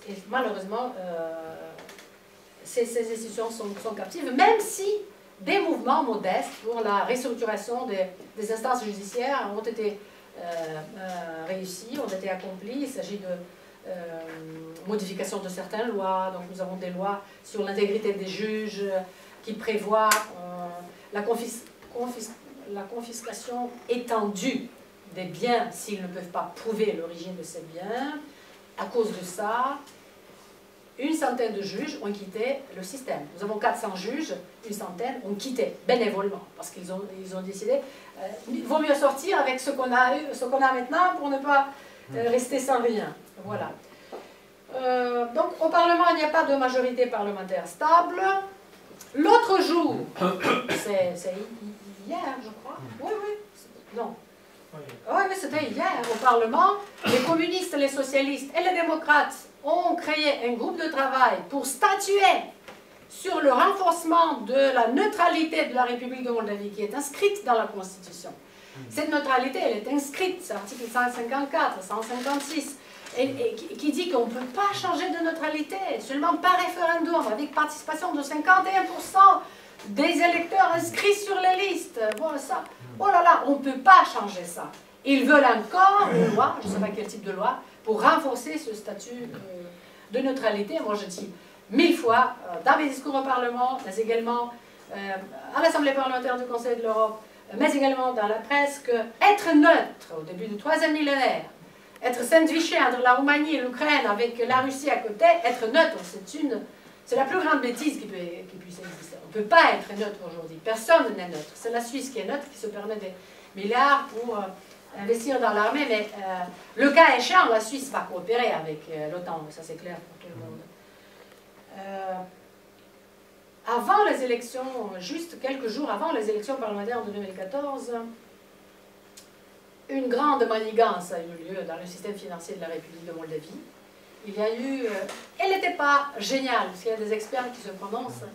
et malheureusement, ces institutions sont captives, même si des mouvements modestes pour la restructuration des instances judiciaires ont été réussis, ont été accomplis. Il s'agit de modification de certaines lois. Donc nous avons des lois sur l'intégrité des juges qui prévoient la confiscation étendue des biens s'ils ne peuvent pas prouver l'origine de ces biens. À cause de ça, une centaine de juges ont quitté le système. Nous avons 400 juges, une centaine ont quitté bénévolement parce qu'ils ont décidé il vaut mieux sortir avec ce qu'on a maintenant pour ne pas rester sans rien. Voilà. Donc au Parlement, il n'y a pas de majorité parlementaire stable. L'autre jour, c'est hier, je crois. Oui, oui. Non. Oui, mais c'était hier au Parlement. Les communistes, les socialistes et les démocrates ont créé un groupe de travail pour statuer sur le renforcement de la neutralité de la République de Moldavie qui est inscrite dans la Constitution. Cette neutralité, elle est inscrite, c'est l'article 154, 156, et qui dit qu'on ne peut pas changer de neutralité, seulement par référendum, avec participation de 51% des électeurs inscrits sur les listes. Voilà ça. Oh là là, on ne peut pas changer ça. Ils veulent encore une loi, je ne sais pas quel type de loi, pour renforcer ce statut de neutralité. Moi je dis 1000 fois, dans mes discours au Parlement, mais également à l'Assemblée parlementaire du Conseil de l'Europe, mais également dans la presse, que être neutre au début du 3e millénaire, être sandwiché entre la Roumanie et l'Ukraine avec la Russie à côté, être neutre, c'est la plus grande bêtise qui puisse exister. On ne peut pas être neutre aujourd'hui. Personne n'est neutre. C'est la Suisse qui est neutre, qui se permet des milliards pour investir dans l'armée, mais le cas échéant, la Suisse va coopérer avec l'OTAN, ça c'est clair pour tout le monde. Avant les élections, juste quelques jours avant les élections parlementaires de 2014, une grande manigance a eu lieu dans le système financier de la République de Moldavie. Il y a eu, elle n'était pas géniale, parce qu'il y a des experts qui se prononcent,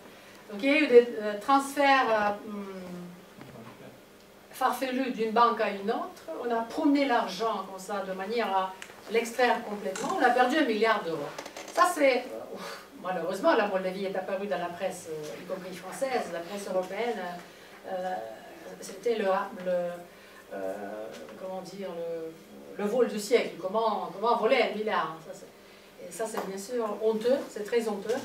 donc il y a eu des transferts farfelus d'une banque à une autre, on a promené l'argent comme ça de manière à l'extraire complètement, on a perdu 1 milliard d'euros. Ça c'est, malheureusement la Moldavie est apparue dans la presse, y compris française, la presse européenne, c'était comment dire, le vol du siècle, comment voler 1 milliard. Et ça c'est bien sûr honteux, c'est très honteux.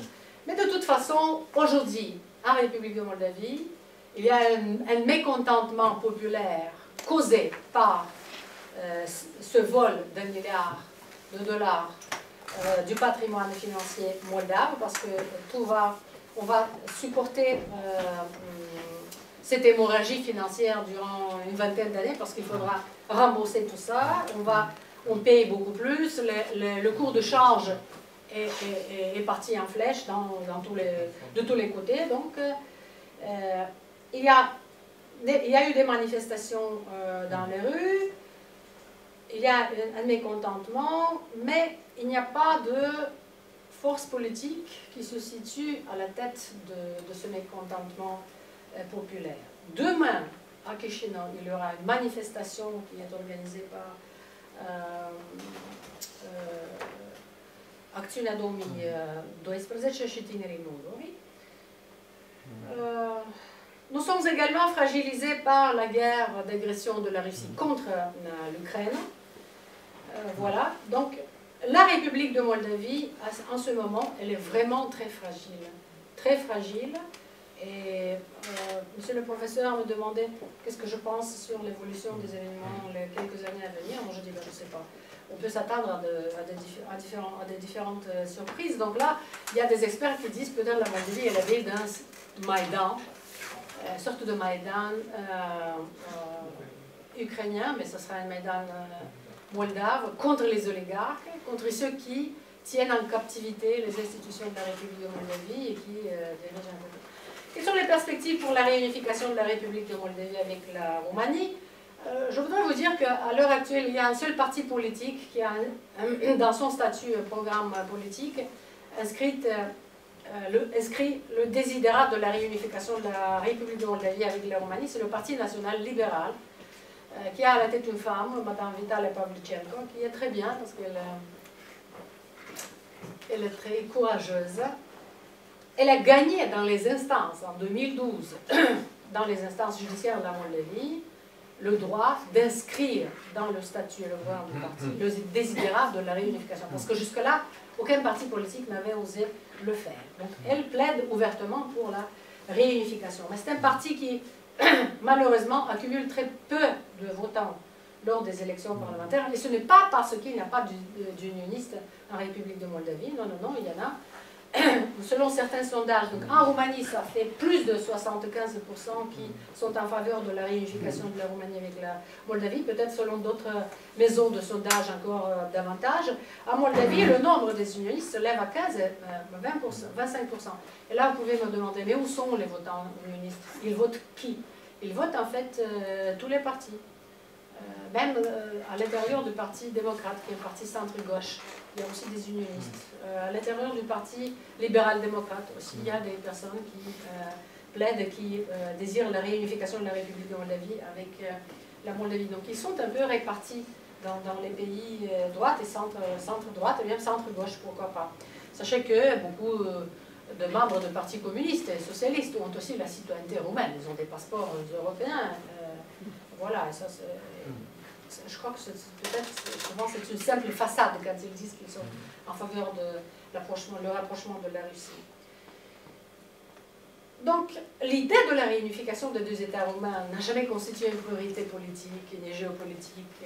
Mais de toute façon, aujourd'hui, en République de Moldavie, il y a un mécontentement populaire causé par ce vol d'1 milliard de dollars du patrimoine financier moldave, parce que on va supporter cette hémorragie financière durant une vingtaine d'années, parce qu'il faudra rembourser tout ça, on paye beaucoup plus, le cours de change est parti en flèche de tous les côtés, donc il y a eu des manifestations dans les rues, il y a un mécontentement, mais il n'y a pas de force politique qui se situe à la tête de ce mécontentement populaire. Demain, à Chișinău, il y aura une manifestation qui est organisée par Acțiunea 2012 și Tinerii Moldovei. Nous sommes également fragilisés par la guerre d'agression de la Russie contre l'Ukraine. Voilà, donc la République de Moldavie, en ce moment, elle est vraiment très fragile. Très fragile. Et monsieur le professeur me demandait qu'est-ce que je pense sur l'évolution des événements les quelques années à venir. Moi je dis, ben, je ne sais pas. On peut s'attendre à des différentes surprises. Donc là, il y a des experts qui disent peut-être la Moldavie est la ville d'un Maïdan, sorte de Maïdan ukrainien, mais ce sera un Maïdan moldave, contre les oligarques, contre ceux qui tiennent en captivité les institutions de la République de Moldavie et qui dirigent un peu. Quelles sont les perspectives pour la réunification de la République de Moldavie avec la Roumanie? Je voudrais vous dire qu'à l'heure actuelle, il y a un seul parti politique qui a dans son statut programme politique inscrit le désiderat de la réunification de la République de Moldavie avec la Roumanie. C'est le Parti national libéral qui a à la tête une femme, Mme Vitale Pavlichenko, qui est très bien parce qu'elle elle est très courageuse. Elle a gagné dans les instances, en 2012, dans les instances judiciaires de la Moldavie, le droit d'inscrire dans le statut et le programme du parti le désiderat de la réunification. Parce que jusque-là, aucun parti politique n'avait osé le faire. Donc elle plaide ouvertement pour la réunification. Mais c'est un parti qui, malheureusement, accumule très peu de votants lors des élections parlementaires. Et ce n'est pas parce qu'il n'y a pas d'unionistes en République de Moldavie. Non, non, non, il y en a. Selon certains sondages, donc en Roumanie, ça fait plus de 75% qui sont en faveur de la réunification de la Roumanie avec la Moldavie. Peut-être selon d'autres maisons de sondage encore davantage. En Moldavie, le nombre des unionistes se lève à 15, 25%. Et là, vous pouvez me demander, mais où sont les votants unionistes? Ils votent qui? Ils votent en fait tous les partis. Même à l'intérieur du Parti démocrate, qui est un parti centre-gauche, il y a aussi des unionistes. À l'intérieur du Parti libéral-démocrate aussi, il y a des personnes qui plaident, qui désirent la réunification de la République de Moldavie avec la Moldavie. Donc ils sont un peu répartis dans les pays droite et centre-droite, et même centre-gauche, pourquoi pas. Sachez que beaucoup de membres de partis communistes et socialistes ont aussi la citoyenneté roumaine, ils ont des passeports européens. Voilà, et ça, je crois que peut-être souvent c'est une simple façade quand ils disent qu'ils sont en faveur de le rapprochement de la Russie. Donc, l'idée de la réunification des deux États roumains n'a jamais constitué une priorité politique ni géopolitique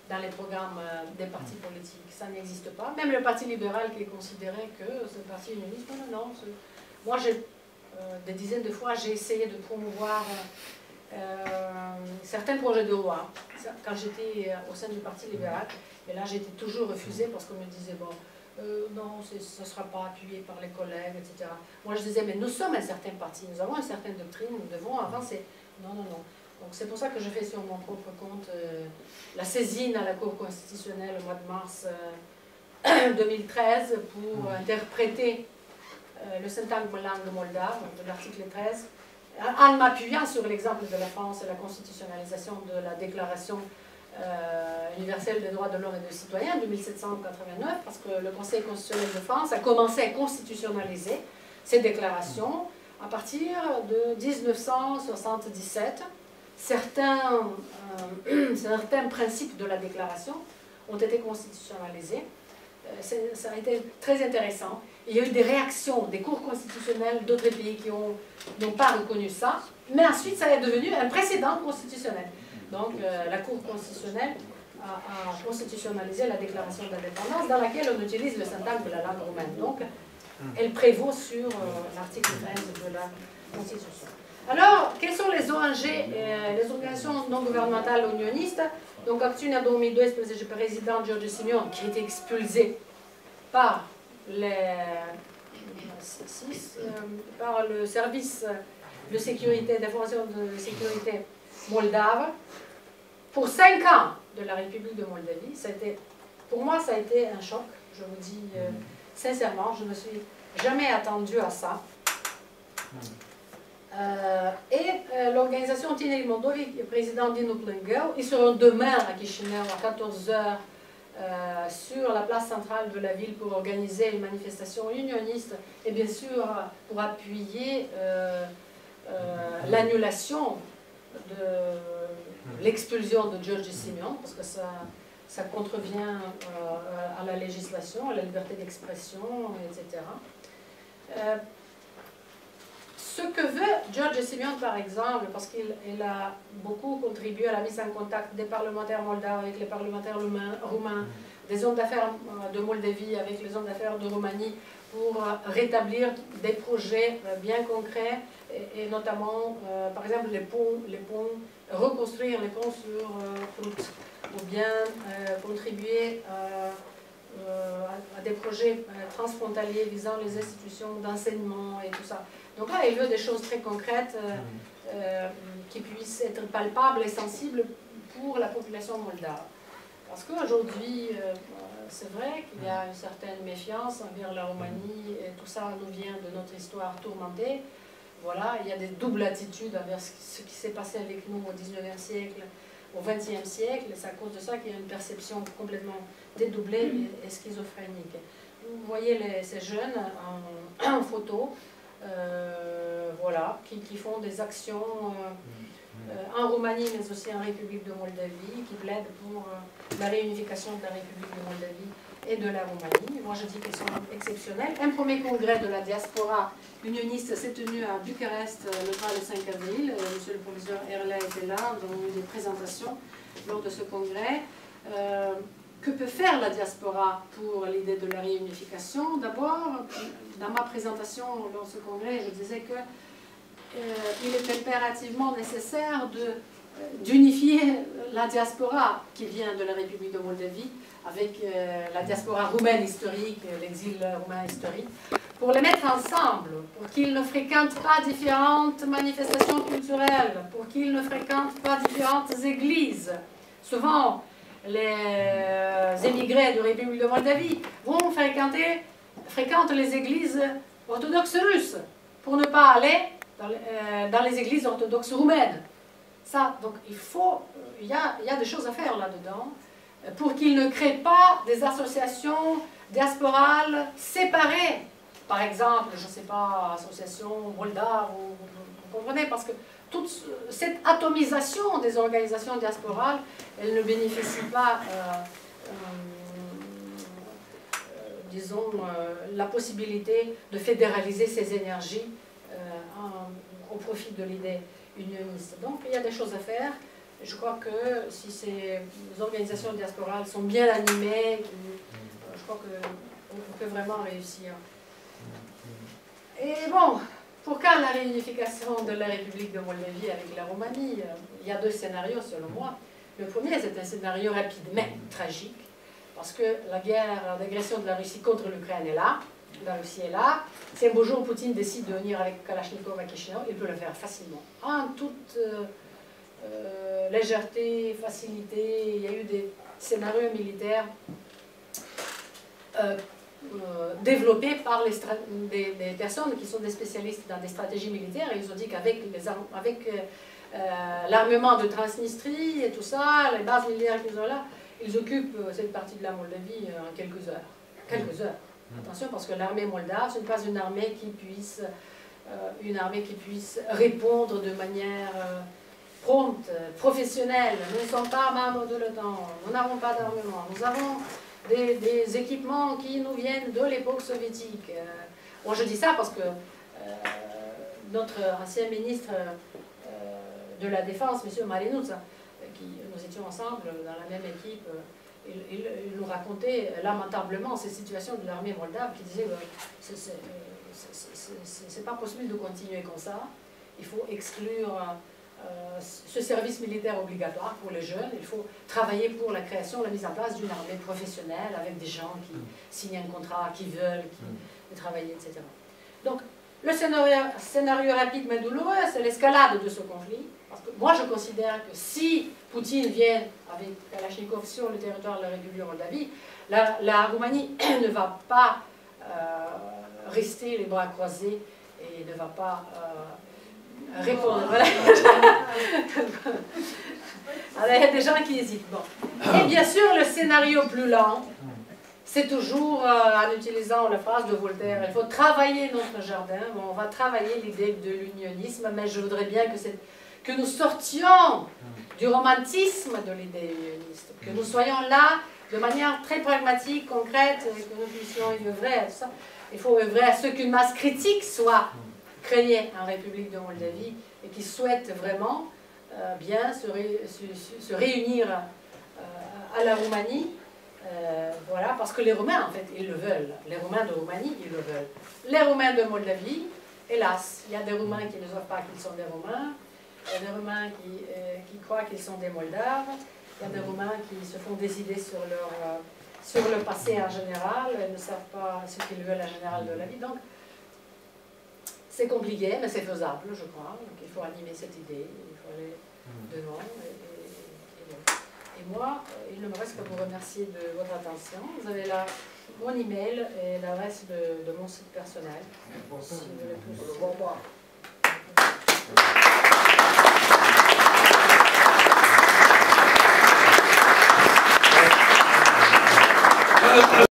dans les programmes des partis politiques. Ça n'existe pas. Même le Parti libéral qui est considéré que c'est un parti unioniste, non, non, non. Moi, des dizaines de fois, j'ai essayé de promouvoir certains projets de loi, quand j'étais au sein du Parti libéral, et là j'étais toujours refusée parce qu'on me disait, bon, non, ça ne sera pas appuyé par les collègues, etc. Moi je disais, mais nous sommes un certain parti, nous avons une certaine doctrine, nous devons avancer. Non, non, non. Donc c'est pour ça que je fais sur mon propre compte la saisine à la Cour constitutionnelle au mois de mars 2013 pour interpréter le syntagme langue moldave de l'article 13, en m'appuyant sur l'exemple de la France et la constitutionnalisation de la Déclaration universelle des droits de l'homme et des citoyens de 1789, parce que le Conseil constitutionnel de France a commencé à constitutionnaliser ces déclarations à partir de 1977. Certains principes de la déclaration ont été constitutionnalisés. Ça a été très intéressant. Il y a eu des réactions des cours constitutionnelles d'autres pays qui n'ont pas reconnu ça, mais ensuite ça est devenu un précédent constitutionnel. Donc la Cour constitutionnelle a constitutionnalisé la déclaration d'indépendance dans laquelle on utilise le syntagme de la langue roumaine. Donc elle prévaut sur l'article 13 de la Constitution. Alors, quelles sont les ONG, les organisations non gouvernementales unionistes? Donc, Acțiunea 2012, président George Simion, qui a été expulsé par par le service de sécurité, d'information de sécurité moldave, pour 5 ans de la République de Moldavie. Pour moi, ça a été un choc, je vous dis sincèrement, je ne me suis jamais attendue à ça. L'organisation Tineri Moldovi, président Dinu Plângău, ils seront demain à Chișinău à 14 h sur la place centrale de la ville pour organiser une manifestation unioniste et bien sûr pour appuyer l'annulation de l'expulsion de George Simion, parce que ça contrevient à la législation, à la liberté d'expression, etc. Ce que veut George Simion, par exemple, parce qu'il a beaucoup contribué à la mise en contact des parlementaires moldaves avec les parlementaires roumains, des hommes d'affaires de Moldavie avec les hommes d'affaires de Roumanie, pour rétablir des projets bien concrets, et notamment, par exemple, les ponts, reconstruire les ponts sur route, ou bien contribuer à des projets transfrontaliers visant les institutions d'enseignement et tout ça. Donc là, il veut des choses très concrètes qui puissent être palpables et sensibles pour la population moldave. Parce qu'aujourd'hui, c'est vrai qu'il y a une certaine méfiance envers la Roumanie, et tout ça nous vient de notre histoire tourmentée. Voilà, il y a des doubles attitudes envers ce qui s'est passé avec nous au 19e siècle, au 20e siècle, et c'est à cause de ça qu'il y a une perception complètement dédoublée et schizophrénique. vous voyez ces jeunes en photo, voilà, qui font des actions en Roumanie, mais aussi en République de Moldavie, qui plaident pour la réunification de la République de Moldavie et de la Roumanie. Moi, je dis qu'ils sont exceptionnels. Un premier congrès de la diaspora unioniste s'est tenu à Bucarest le 5 avril. Monsieur le professeur Herlet était là, nous avons eu des présentations lors de ce congrès. Que peut faire la diaspora pour l'idée de la réunification? D'abord, dans ma présentation lors de ce congrès, je disais que il est impérativement nécessaire d'unifier la diaspora qui vient de la République de Moldavie avec la diaspora roumaine historique, l'exil roumain historique, pour les mettre ensemble, pour qu'ils ne fréquentent pas différentes manifestations culturelles, pour qu'ils ne fréquentent pas différentes églises. Souvent, les émigrés de République de Moldavie fréquentent les églises orthodoxes russes pour ne pas aller dans les églises orthodoxes roumaines. Ça, donc il y a des choses à faire là-dedans pour qu'ils ne créent pas des associations diasporales séparées. Par exemple, je ne sais pas, association moldave, vous comprenez, parce que toute cette atomisation des organisations diasporales, elle ne bénéficie pas, disons, la possibilité de fédéraliser ces énergies au profit de l'idée unioniste. Donc, il y a des choses à faire. Je crois que si ces organisations diasporales sont bien animées, je crois qu'on peut vraiment réussir. Et bon, pour quand la réunification de la République de Moldavie avec la Roumanie, il y a deux scénarios selon moi. Le premier, c'est un scénario rapide, mais tragique, parce que la guerre d'agression de la Russie contre l'Ukraine est là, la Russie est là. Si un beau jour Poutine décide de venir avec Kalachnikov à Chisinau, il peut le faire facilement, en toute légèreté, facilité. Il y a eu des scénarios militaires développés par des personnes qui sont des spécialistes dans des stratégies militaires, et ils ont dit qu'avec l'armement de Transnistrie et tout ça, les bases militaires qu'ils ont là, ils occupent cette partie de la Moldavie en quelques heures. Quelques heures. Attention, parce que l'armée moldave, ce n'est pas une armée qui puisse répondre de manière prompte, professionnelle. Nous ne sommes pas membres de l'OTAN, nous n'avons pas d'armement, nous avons des équipements qui nous viennent de l'époque soviétique. Bon, je dis ça parce que notre ancien ministre de la Défense, M. Marinuz, nous étions ensemble dans la même équipe, il nous racontait lamentablement ces situations de l'armée moldave qui disait que c'est pas possible de continuer comme ça, il faut exclure ce service militaire obligatoire pour les jeunes, il faut travailler pour la création, la mise en place d'une armée professionnelle avec des gens qui signent un contrat, qui veulent travailler, etc. Donc, le scénario rapide mais douloureux, c'est l'escalade de ce conflit. Parce que moi, je considère que si Poutine vient avec Kalachnikov sur le territoire de la République de Moldavie, la Roumanie ne va pas rester les bras croisés et ne va pas répondre. Voilà. Alors, il y a des gens qui hésitent. Bon. Et bien sûr, le scénario plus lent, c'est toujours en utilisant la phrase de Voltaire, il faut travailler notre jardin. Bon, on va travailler l'idée de l'unionisme, mais je voudrais bien que nous sortions du romantisme de l'idée unioniste, que nous soyons là de manière très pragmatique, concrète, que nous puissions œuvrer à ça. Il faut œuvrer à ce qu'une masse critique soit créée en République de Moldavie et qui souhaite vraiment bien se réunir à la Roumanie. Voilà, parce que les Roumains, en fait, ils le veulent. Les Roumains de Roumanie, ils le veulent. Les Roumains de Moldavie, hélas, il y a des Roumains qui ne savent pas qu'ils sont des Roumains. Il y a des Roumains qui croient qu'ils sont des Moldaves. Il y a des Roumains qui se font des idées sur le passé en général. Ils ne savent pas ce qu'ils veulent en général de la vie. Donc, c'est compliqué, mais c'est faisable, je crois. Donc, il faut animer cette idée. Il faut aller devant. Et moi, il ne me reste qu'à vous remercier de votre attention. Vous avez là mon email et l'adresse de mon site personnel. Si vous voulez plus.